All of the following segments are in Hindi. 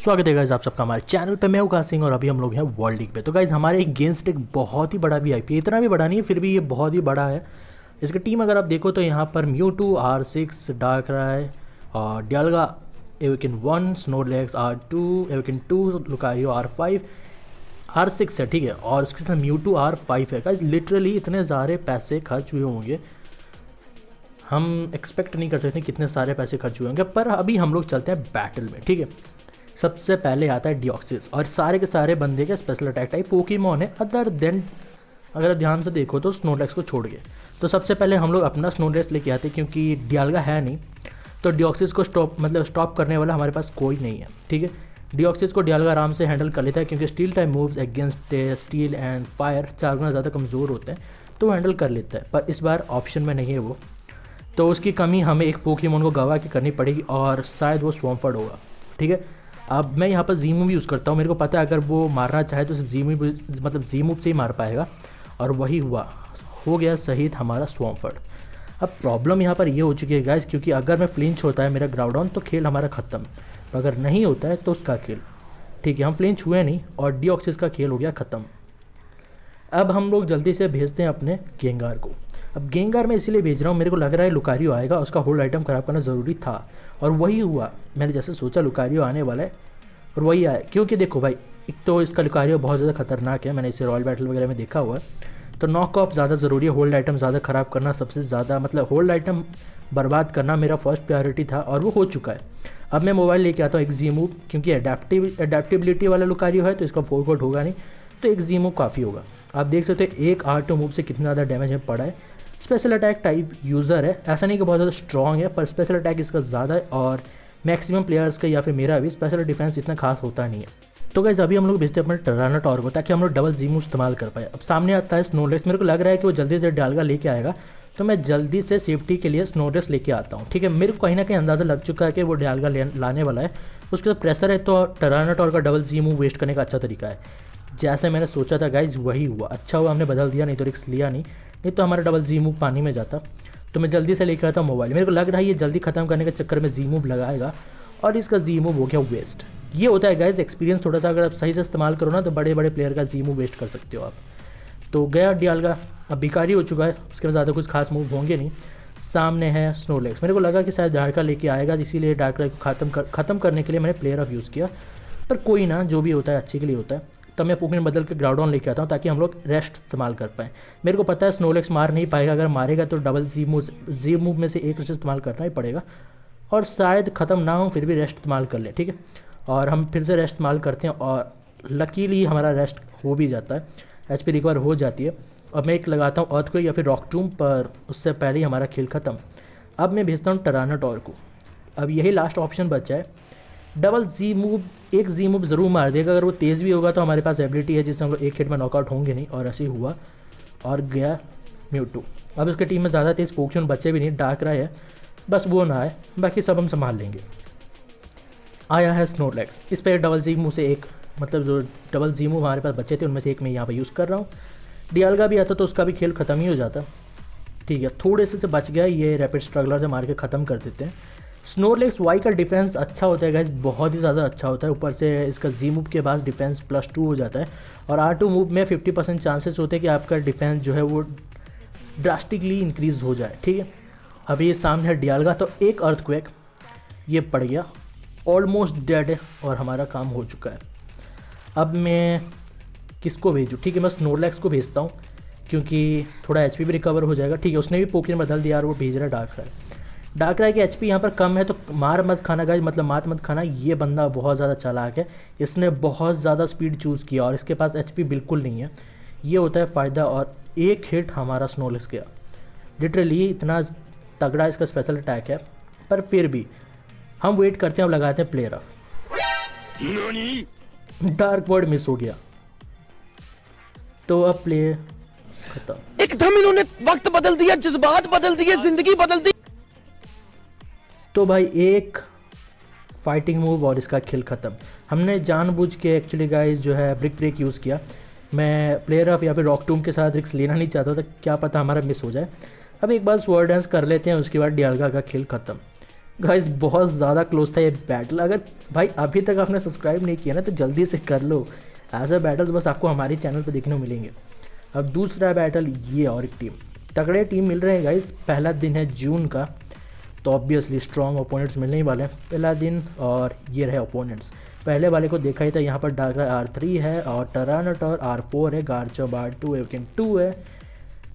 स्वागत है गाइज आप सबका हमारे चैनल पे। मैं हूं कासिंग और अभी हम लोग हैं वर्ल्ड लीग पे। तो गाइज हमारे अगेंस्ट एक बहुत ही बड़ा वीआईपी है, इतना भी बड़ा नहीं है फिर भी ये बहुत ही बड़ा है। इसकी टीम अगर आप देखो तो यहाँ पर म्यूटू R6 डार्कराय और डियाल्गा एवेकिन 1, Snorlax R2 एवेकिन 2, Lucario R5 R6 है, ठीक है। और उसके साथ म्यूटू R5 है। गाइज लिटरली इतने सारे पैसे खर्च हुए होंगे, हम एक्सपेक्ट नहीं कर सकते कितने सारे पैसे खर्च हुए होंगे। पर अभी हम लोग चलते हैं बैटल में, ठीक है। सबसे पहले आता है डिऑक्सिस और सारे के सारे बंदे के स्पेशल अटैक टाइप पोकेमॉन है अदर देन, अगर ध्यान से देखो तो स्नोरलैक्स को छोड़ के। तो सबसे पहले हम लोग अपना स्नोरलैक्स लेके आते क्योंकि डियाल्गा है नहीं, तो डिऑक्सिस को स्टॉप करने वाला हमारे पास कोई नहीं है, ठीक है। डिऑक्सिस को डियाल्गा आराम से हैंडल कर लेता है क्योंकि steel type moves against steel and fire 4 गुना ज़्यादा कमज़ोर होते हैं, तो वो हैंडल कर लेता है। पर इस बार ऑप्शन में नहीं है वो, तो उसकी कमी हमें एक पोकेमॉन को गवा के करनी पड़ेगी और शायद वो स्वॉम्फर्ड होगा, ठीक है। अब मैं यहाँ पर जी मूव यूज़ करता हूँ, मेरे को पता है अगर वो मारना चाहे तो सिर्फ जी मूव से ही मार पाएगा, और वही हो गया शहीद हमारा स्वॉम्फर्ड। अब प्रॉब्लम यहाँ पर ये हो चुकी है गाइस, क्योंकि अगर मैं फ्लिंच होता है मेरा ग्राउंडॉन तो खेल हमारा ख़त्म, अगर नहीं होता है तो उसका खेल, ठीक है। हम फ्लिंच हुए नहीं और डिऑक्सिस का खेल हो गया ख़त्म। अब हम लोग जल्दी से भेजते हैं अपने गेंगार को। अब गेंगार मैं इसीलिए भेज रहा हूँ, मेरे को लग रहा है लुकारियो आएगा, उसका होल्ड आइटम ख़राब करना ज़रूरी था और वही हुआ। मैंने जैसे सोचा लुकारियो आने वाला है और वही आया, क्योंकि देखो भाई एक तो इसका लुकारियो बहुत ज़्यादा खतरनाक है, मैंने इसे रॉयल बैटल वगैरह में देखा हुआ है। तो नॉक ऑफ ज़्यादा ज़रूरी है, होल्ड आइटम ज़्यादा ख़राब करना सबसे ज़्यादा, मतलब होल्ड आइटम बर्बाद करना मेरा फर्स्ट प्रायोरिटी था और वो हो चुका है। अब मैं मोबाइल लेके आता हूँ एक जी मूव, क्योंकि एडेप्टिबिलिटी वाला लुकारियो है तो इसका फॉरवर्ड होगा नहीं, तो एक जी मूव काफ़ी होगा। आप देख सकते हो एक R2 मूव से कितना ज़्यादा डैमेज हमें पड़ा है। स्पेशल अटैक टाइप यूज़र है, ऐसा नहीं कि बहुत ज़्यादा स्ट्रॉन्ग है, पर स्पेशल अटैक इसका ज़्यादा है और मैक्सिमम प्लेयर्स का या फिर मेरा भी स्पेशल डिफेंस इतना खास होता नहीं है। तो गाइस अभी हम लोग भेजते हैं अपने टरानाटॉर को ताकि हम लोग डबल जी मूव इस्तेमाल कर पाए। अब सामने आता है स्नोरलैक्स, मेरे को लग रहा है कि वो जल्दी से डियाल्गा लेके आएगा, तो मैं जल्दी से सेफ्टी के लिए स्नोरलैक्स लेके आता हूँ, ठीक है। मेरे को कहीं ना कहीं अंदाज़ा लग चुका है कि वो डियाल्गा लाने वाला है, उसके साथ प्रेशर है, तो टरानाटॉर का डबल जी मूव वेस्ट करने का अच्छा तरीका है। जैसे मैंने सोचा था गाइज वही हुआ, अच्छा हुआ हमने बदल दिया, नहीं तो रिस्क लिया नहीं तो हमारा डबल जी मूव पानी में जाता। तो मैं जल्दी से लेकर आता मोबाइल, मेरे को लग रहा है ये जल्दी ख़त्म करने के चक्कर में जी मूव लगाएगा और इसका जी मूव हो गया वेस्ट। ये होता है गाइज एक्सपीरियंस थोड़ा सा, अगर आप सही से इस्तेमाल करो ना तो बड़े बड़े प्लेयर का जी मूव वेस्ट कर सकते हो आप। तो गया डियाल्गा, अब भिखारी हो चुका है, उसके बाद ज़्यादा कुछ खास मूव होंगे नहीं। सामने है स्नोरलैक्स, मेरे को लगा कि शायद डार्का लेके आएगा, इसीलिए डार्का को ख़त्म करने के लिए मैंने प्लेयर ऑफ यूज़ किया। पर कोई ना, जो भी होता है अच्छे के लिए होता है। तब मैं पोकेमॉन बदल के ग्राउंडॉन लेके आता हूँ ताकि हम लोग रेस्ट इस्तेमाल कर पाएँ। मेरे को पता है स्नोरलैक्स मार नहीं पाएगा, अगर मारेगा तो डबल जी मूव में से एक उसे इस्तेमाल करना ही पड़ेगा और शायद ख़त्म ना हो फिर भी रेस्ट इस्तेमाल कर ले, ठीक है। और हम फिर से रेस्ट इस्तेमाल करते हैं और लकीली हमारा रेस्ट हो भी जाता है, HP रिकवर हो जाती है। और मैं एक लगाता हूँ अर्थक्वेक या फिर रॉकटूम, पर उससे पहले ही हमारा खेल ख़त्म। अब मैं भेजता हूँ टरानाटॉर को, अब यही लास्ट ऑप्शन बचा है। डबल जी मूव, एक जी मूव ज़रूर मार देगा, अगर वो तेज़ भी होगा तो हमारे पास एबिलिटी है जिससे हम लोग एक हिट में नॉकआउट होंगे नहीं, और ऐसे ही हुआ और गया म्यूटू। अब उसकी टीम में ज़्यादा तेज़ पोकेमॉन बचे भी नहीं, डार्कराय है, बस वो ना आए, बाकी सब हम संभाल लेंगे। आया है स्नोरलैक्स, इस पर डबल जी मूव से एक, मतलब जो डबल जी मूव हमारे पास बचे थे उनमें से एक मैं यहाँ पर यूज़ कर रहा हूँ। डियाल्गा भी आता तो उसका भी खेल ख़त्म ही हो जाता, ठीक है। थोड़े से बच गया, ये रैपिड स्ट्रगलर से मार के ख़त्म कर देते हैं। स्नोरलैक्स वाई का डिफेंस अच्छा होता है गाइस, बहुत ही ज़्यादा अच्छा होता है, ऊपर से इसका जी मूव के बाद डिफेंस +2 हो जाता है और R2 मूव में 50% चांसेस होते हैं कि आपका डिफेंस जो है वो ड्रास्टिकली इंक्रीज हो जाए, ठीक है। अभी ये सामने है डियाल्गा, तो एक अर्थक्वेक ये पड़ गया, ऑलमोस्ट डेड है और हमारा काम हो चुका है। अब मैं किसको भेजूँ, ठीक है, मैं स्नोरलैक्स को भेजता हूँ क्योंकि थोड़ा HP भी रिकवर हो जाएगा, ठीक है। उसने भी पोकेमॉन बदल दिया और वो भेज रहा है डार्कराय की HP यहाँ पर कम है, तो मार मत खाना गाइस, मतलब मात मत खाना। ये बंदा बहुत ज़्यादा चालाक है, इसने बहुत ज़्यादा स्पीड चूज़ किया और इसके पास HP बिल्कुल नहीं है, ये होता है फ़ायदा। और एक हिट हमारा स्नोरलैक्स गया, लिटरली इतना तगड़ा इसका स्पेशल अटैक है। पर फिर भी हम वेट करते हैं, अब लगाते हैं player of. Dark word miss हो गया, तो अब प्ले खत्म। एकदम इन्होंने वक्त बदल दिया, जज्बात बदल दिए, जिंदगी बदल दी। तो भाई एक फाइटिंग मूव और इसका खेल ख़त्म। हमने जानबूझ के एक्चुअली गाइस जो है ब्रेक यूज़ किया। मैं प्लेयर ऑफ या फिर रॉकटूम के साथ रिस्क लेना नहीं चाहता था, क्या पता हमारा मिस हो जाए। अब एक बार स्वर्ड डांस कर लेते हैं, उसके बाद डियाल्गा का खेल ख़त्म। गाइस बहुत ज़्यादा क्लोज था ये बैटल। अगर भाई अभी तक आपने सब्सक्राइब नहीं किया ना तो जल्दी से कर लो। ऐसे बैटल्स बस आपको हमारे चैनल पे देखने को मिलेंगे। अब दूसरा बैटल ये और एक टीम, तगड़े टीम मिल रहे हैं गाइस। पहला दिन है जून का, तो ऑब्वियसली स्ट्रॉन्ग ओपोनेंट्स मिलने ही वाले हैं पहला दिन। और ये रहे ओपोनेंट्स, पहले वाले को देखा ही था। यहाँ पर डार्कराय R3 है और टरानोटॉर R4 है, गार्चॉप R2 है, विकेन 2 है,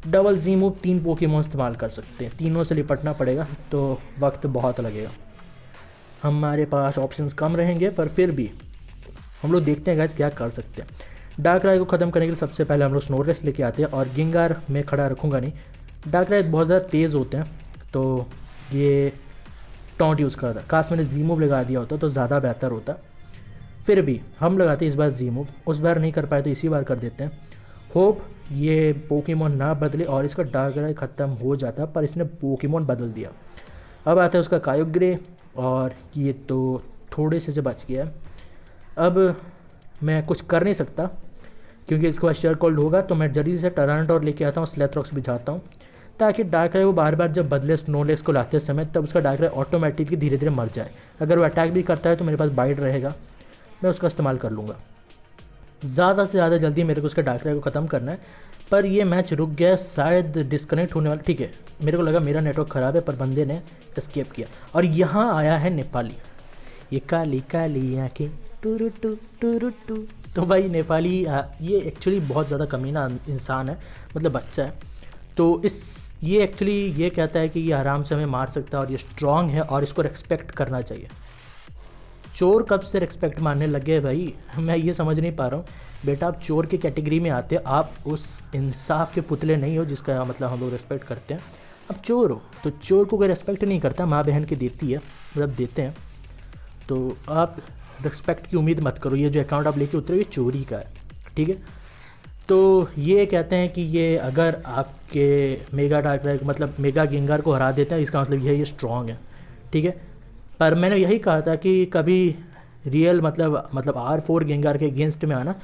डबल जी मूव 3 पोकेमॉन इस्तेमाल कर सकते हैं। तीनों से निपटना पड़ेगा तो वक्त बहुत लगेगा। हमारे पास ऑप्शंस कम रहेंगे पर फिर भी हम लोग देखते हैं गाइस क्या कर सकते हैं। डार्कराय को ख़त्म करने के लिए सबसे पहले हम लोग स्नोरेस लेके आते हैं और गिंगार में खड़ा रखूँगा नहीं। डार्कराय बहुत ज़्यादा तेज़ होते हैं तो ये टॉन्ट यूज़ करता। काश मैंने जी मूव लगा दिया होता तो ज़्यादा बेहतर होता। फिर भी हम लगाते इस बार जी मूव, उस बार नहीं कर पाए तो इसी बार कर देते हैं। होप ये पोकेमॉन ना बदले और इसका डार्कराय ख़त्म हो जाता, पर इसने पोकेमॉन बदल दिया। अब आता है उसका कायोग्रे और ये तो थोड़े से बच गया। अब मैं कुछ कर नहीं सकता क्योंकि इसके बाद शेयर कोल्ड होगा, तो मैं जल्दी से टरानोटॉर लेके आता हूँ, स्लेथरॉक्स भिजाता हूँ ताकि डार्कराय वो बार बार जब बदले स्नोलेस को लाते समय तब उसका डार्कराय ऑटोमेटिकली धीरे धीरे मर जाए। अगर वो अटैक भी करता है तो मेरे पास बाइट रहेगा, मैं उसका इस्तेमाल कर लूँगा। ज़्यादा से ज़्यादा जल्दी मेरे को उसके डार्कराय को ख़त्म करना है। पर ये मैच रुक गया, शायद डिस्कनेक्ट होने वाला। ठीक है, मेरे को लगा मेरा नेटवर्क ख़राब है पर बंदे ने एस्केप किया। और यहाँ आया है नेपाली, ये काली काली आँखें टूरू टू टूरू टू। तो भाई नेपाली ये एक्चुअली बहुत ज़्यादा कमीना इंसान है, मतलब बच्चा है। तो ये एक्चुअली ये कहता है कि ये आराम से हमें मार सकता है और ये स्ट्रॉन्ग है और इसको रेस्पेक्ट करना चाहिए। चोर कब से रेस्पेक्ट मारने लगे भाई, मैं ये समझ नहीं पा रहा हूँ। बेटा आप चोर की कैटेगरी में आते हो, आप उस इंसाफ के पुतले नहीं हो जिसका मतलब हम लोग रेस्पेक्ट करते हैं। अब चोर हो तो चोर को कोई रेस्पेक्ट नहीं करता, माँ बहन की देती है, मतलब देते हैं। तो आप रेस्पेक्ट की उम्मीद मत करो। ये जो अकाउंट आप लेके उतरे ये चोरी का है, ठीक है। तो ये कहते हैं कि ये अगर आपके मेगा डार्कराय मतलब मेगा गेंगार को हरा देता है इसका मतलब ये स्ट्रॉन्ग है, ठीक है। पर मैंने यही कहा था कि कभी रियल मतलब R4 गेंगार के अगेंस्ट में आना,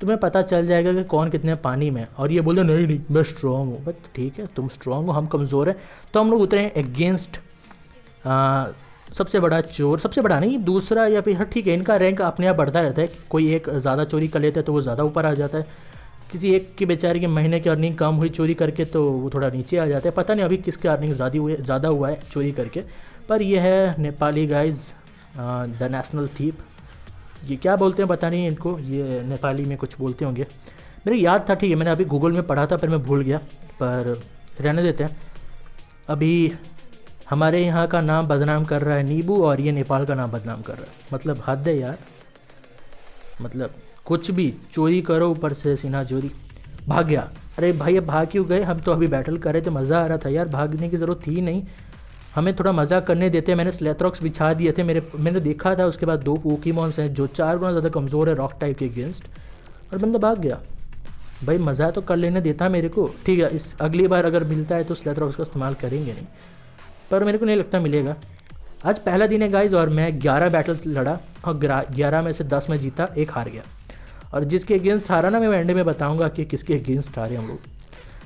तुम्हें पता चल जाएगा कि कौन कितने पानी में। और ये बोलते नहीं नहीं मैं स्ट्रॉन्ग हूँ, बट ठीक है तुम स्ट्रॉन्ग हो, हम कमज़ोर हैं। तो हम लोग उतरे हैं अगेंस्ट सबसे बड़ा चोर, सबसे बड़ा नहीं दूसरा, या फिर ठीक है इनका रैंक अपने आप बढ़ता रहता है। कोई एक ज़्यादा चोरी कर लेता है तो वो ज़्यादा ऊपर आ जाता है, किसी एक के बेचारे के महीने की अर्निंग कम हुई चोरी करके तो वो थोड़ा नीचे आ जाता है। पता नहीं अभी किसकी अर्निंग ज़्यादा हुआ है चोरी करके। पर यह है Nepali guys, the national thief. ये क्या बोलते हैं पता नहीं इनको, ये नेपाली में कुछ बोलते होंगे, मेरे याद था। ठीक है मैंने अभी गूगल में पढ़ा था पर मैं भूल गया, पर रहने देते हैं। अभी हमारे यहाँ का नाम बदनाम कर रहा है नींबू और ये नेपाल का नाम बदनाम कर रहा है, मतलब हद है यार। मतलब कुछ भी चोरी करो, ऊपर से सीना चोरी। भाग गया, अरे भाई अब भाग क्यों गए, हम तो अभी बैटल कर रहे थे, मज़ा आ रहा था यार, भागने की ज़रूरत थी नहीं, हमें थोड़ा मज़ा करने देते। मैंने स्लेथरॉक्स बिछा दिए थे, मैंने देखा था उसके बाद 2 पोकेमॉन्स हैं जो 4 गुना ज़्यादा कमज़ोर है रॉक टाइप के अगेंस्ट, और बंदा भाग गया। भाई मज़ा तो कर लेने देता मेरे को, ठीक है। इस अगली बार अगर मिलता है तो स्लेथरॉक्स का इस्तेमाल करेंगे नहीं, पर मेरे को नहीं लगता मिलेगा। आज पहला दिन है गाइज और मैं 11 बैटल्स लड़ा और 11 में से 10 में जीता, 1 हार गया। और जिसके अगेंस्ट हारा ना मैं एंड में बताऊंगा कि किसके अगेंस्ट हारे हम लोग।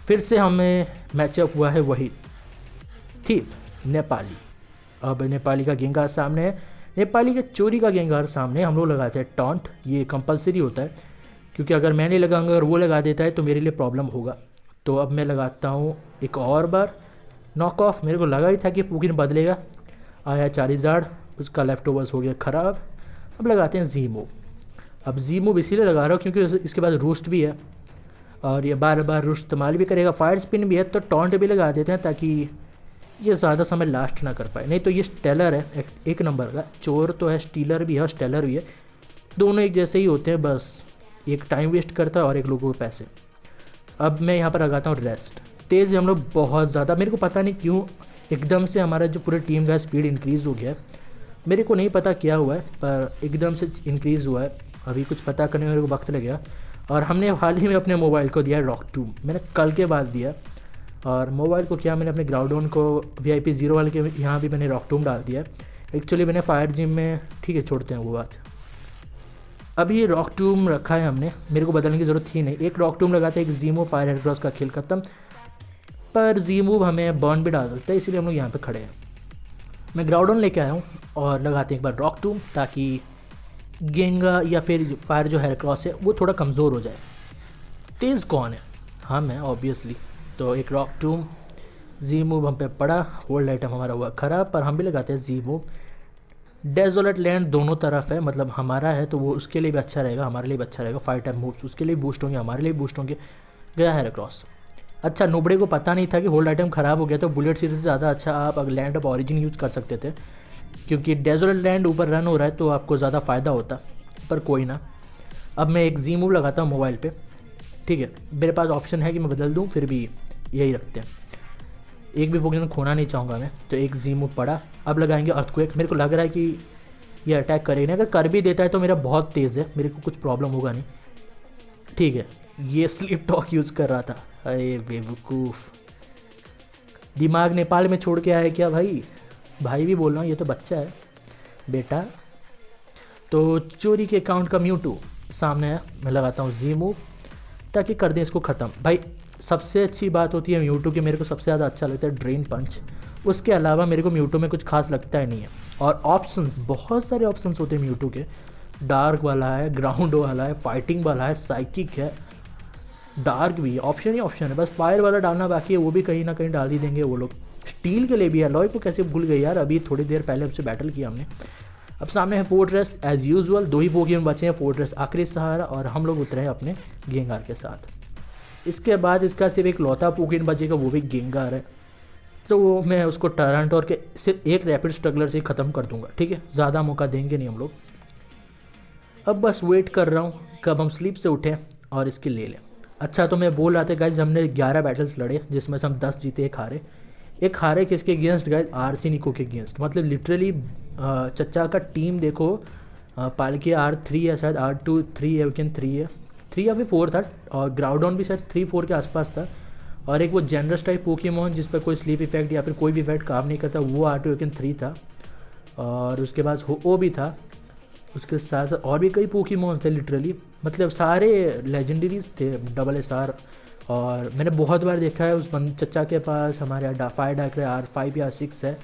फिर से हमें मैचअप हुआ है वही थीप नेपाली। अब नेपाली का गेंगार सामने है, नेपाली के चोरी का गेंगार सामने। हम लोग लगाते हैं टॉन्ट, ये कंपलसरी होता है क्योंकि अगर मैं नहीं लगाऊंगा अगर वो लगा देता है तो मेरे लिए प्रॉब्लम होगा। तो अब मैं लगाता हूँ एक और बार नॉक ऑफ। मेरे को लगा ही था कि पुगिन बदलेगा, आया चारिजार्ड, उसका लेफ्ट ओवर्स हो गया ख़राब। अब लगाते हैं जी मूव। अब जी मूव इसीलिए लगा रहा हूँ क्योंकि इसके बाद रूस्ट भी है और ये बार बार रूस्ट इस्तेमाल भी करेगा, फायर स्पिन भी है, तो टॉन्ट भी लगा देते हैं ताकि ये ज़्यादा समय लास्ट ना कर पाए। नहीं तो ये स्टेलर है, एक नंबर का चोर तो है, स्टीलर भी है और स्टेलर भी है, दोनों एक जैसे ही होते हैं, बस एक टाइम वेस्ट करता है और एक लोगों के पैसे। अब मैं यहाँ पर लगाता हूँ रेस्ट। तेज़ हम लोग बहुत ज़्यादा, मेरे को पता नहीं क्यों एकदम से हमारा जो पूरे टीम का स्पीड इंक्रीज़ हो गया है, मेरे को नहीं पता क्या हुआ है पर एकदम से इंक्रीज़ हुआ है। अभी कुछ पता करने में मेरे को वक्त लगेगा। और हमने हाल ही में अपने मोबाइल को दिया रॉक टूम, मैंने कल के बाद दिया। और मोबाइल को क्या मैंने अपने ग्राउंडोन को VIP 0 वाले के यहाँ भी मैंने रॉक टूम डाल दिया। एक्चुअली मैंने फायर जिम में, ठीक है छोड़ते हैं वो बात। अभी ये रॉक टूम रखा है हमने, मेरे को बदलने की ज़रूरत थी नहीं। एक रॉक टूम लगाते हैं, एक जीमो फायर हेडक्रॉस का खेल खत्म। पर जी मूव हमें बर्न भी डाल सकता है, इसीलिए हम लोग यहाँ पे खड़े हैं। मैं ग्राउडन लेके आया हूँ और लगाते हैं एक बार रॉक टूम, ताकि गेंगा या फिर फायर जो हेराक्रॉस है वो थोड़ा कमज़ोर हो जाए। तेज़ कौन है? हम हैं ऑब्वियसली। तो एक रॉक टूम, जी मूव हम पे पड़ा, होल्ड आइटम हमारा हुआ ख़राब, पर हम भी लगाते हैं जी मूव। डेजोलेट लैंड दोनों तरफ है, मतलब हमारा है तो वो उसके लिए भी अच्छा रहेगा, हमारे लिए भी अच्छा रहेगा। फाइव टाइम मूव्स उसके लिए बूस्ट होंगे, हमारे लिए बूस्ट होंगे। गया है क्रॉस। अच्छा, नुबड़े को पता नहीं था कि होल्ड आइटम ख़राब हो गया, तो बुलेट सीरीज से ज़्यादा अच्छा आप अगर लैंड ऑफ ऑरिजिन यूज़ कर सकते थे, क्योंकि डेजोलेट लैंड ऊपर रन हो रहा है तो आपको ज़्यादा फ़ायदा होता। पर कोई ना, अब मैं एक जी मूव लगाता हूँ मोबाइल पे, ठीक है। मेरे पास ऑप्शन है कि मैं बदल दूँ, फिर भी यही रखते हैं, एक भी पोकेमॉन खोना नहीं चाहूँगा मैं। तो एक जी मूव पड़ा, अब लगाएंगे अर्थक्वेक। मेरे को लग रहा है कि ये अटैक करेगा, अगर कर भी देता है तो मेरा बहुत तेज़ है, मेरे को कुछ प्रॉब्लम होगा नहीं, ठीक है। ये स्लीप टॉक यूज़ कर रहा था, अरे बेवकूफ़, दिमाग नेपाल में छोड़ के आया क्या भाई? भाई भी बोल रहा हूँ, ये तो बच्चा है बेटा। तो चोरी के अकाउंट का म्यूटू सामने है, मैं लगाता हूँ जी मूव ताकि कर दें इसको ख़त्म। भाई सबसे अच्छी बात होती है म्यूटू की, मेरे को सबसे ज़्यादा अच्छा लगता है ड्रेन पंच, उसके अलावा मेरे को म्यूटू में कुछ खास लगता ही नहीं है। और ऑप्शंस, बहुत सारे ऑप्शंस होते हैं म्यूटू के, डार्क वाला है, ग्राउंड वाला है, फाइटिंग वाला है, साइकिक है, डार्क भी ऑप्शन ही ऑप्शन है, बस फायर वाला डालना बाकी है, वो भी कहीं ना कहीं डाल ही देंगे वो लोग। स्टील के लिए भी है, लॉय को कैसे भूल गए यार, अभी थोड़ी देर पहले हमसे बैटल किया हमने। अब सामने है फोर्ट्रेस एज यूजुअल, 2 ही पोकेमॉन बचे हैं, फोर्ट्रेस आखिरी सहारा, और हम लोग उतरे हैं अपने गेंगार के साथ। इसके बाद इसका सिर्फ एक लौता पोकेमॉन बचेगा, वो भी गेंगार है, तो मैं उसको टरांटोर के सिर्फ एक रैपिड स्ट्रगलर से ही ख़त्म कर दूंगा, ठीक है। ज़्यादा मौका देंगे नहीं हम लोग। अब बस वेट कर रहा हूँ कब हम स्लीप से उठें और इसकी ले लें। अच्छा, तो मैं बोल रहा था गाइज, हमने 11 बैटल्स लड़े जिसमें से हम 10 जीते, एक हारे किसके अगेंस्ट गाइज? आरसी निको के अगेंस्ट। मतलब लिटरली चच्चा का टीम देखो, पालकी R3 है शायद, R2 3 है, वीकेंड 3 है, 3 या फिर 4 था, और ग्राउडॉन भी शायद 3-4 के आसपास था, और एक वो जेनरस टाइप पोकेमॉन जिस पर कोई स्लीप इफेक्ट या फिर कोई भी इफेक्ट काम नहीं करता, वो R2 वीकेंड 3 था, और उसके बाद वो भी था। उसके साथ साथ और भी कई पोकेमॉन थे लिटरली, मतलब सारे लेजेंडरीज थे, SR। और मैंने बहुत बार देखा है उस चच्चा के पास हमारे फायर डाक्रे R5 या 6 है,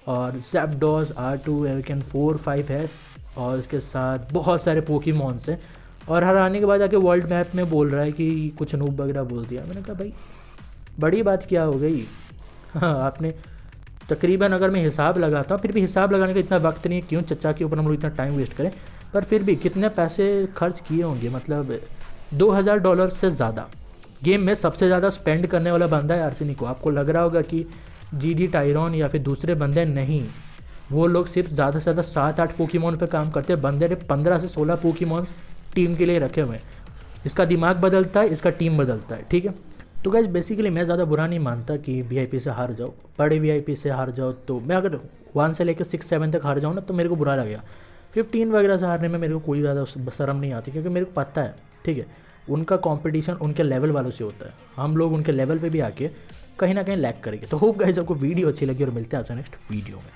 और जैपडॉस R2 एविकन 4-5 है, और उसके साथ बहुत सारे पोकेमॉन्स हैं। और हर आने के बाद आके वर्ल्ड मैप में बोल रहा है कि कुछ नूब वगैरह बोल दिया। मैंने कहा भाई बड़ी बात क्या हो गई? हाँ, आपने तकरीबन, अगर मैं हिसाब लगाता हूँ, फिर भी हिसाब लगाने का इतना वक्त नहीं है, क्यों चच्चा के ऊपर हम लोग इतना टाइम वेस्ट करें, पर फिर भी कितने पैसे खर्च किए होंगे, मतलब $2000 से ज़्यादा। गेम में सबसे ज़्यादा स्पेंड करने वाला बंदा है आरसी निको। आपको लग रहा होगा कि जीडी टायरॉन या फिर दूसरे बंदे, नहीं, वो लोग सिर्फ ज़्यादा से ज़्यादा 7-8 पोकेमॉन पे काम करते हैं, बंदे ने 15 से 16 पोकेमॉन टीम के लिए रखे हुए हैं। इसका दिमाग बदलता है, इसका टीम बदलता है, ठीक है। तो गाइस बेसिकली मैं ज़्यादा बुरा नहीं मानता कि वीआईपी से हार जाओ, बड़े वीआईपी से हार जाओ। तो मैं अगर 1 से लेकर 6-7 तक हार जाऊँ ना, तो मेरे को बुरा लगेगा। 15 वगैरह से हारने में मेरे को कोई ज़्यादा शर्म नहीं आती, क्योंकि मेरे को पता है, ठीक है, उनका कंपटीशन उनके लेवल वालों से होता है, हम लोग उनके लेवल पे भी आके कहीं ना कहीं लैग करेंगे। तो होप गाइस आपको वीडियो अच्छी लगी, और मिलते हैं आपसे नेक्स्ट वीडियो में।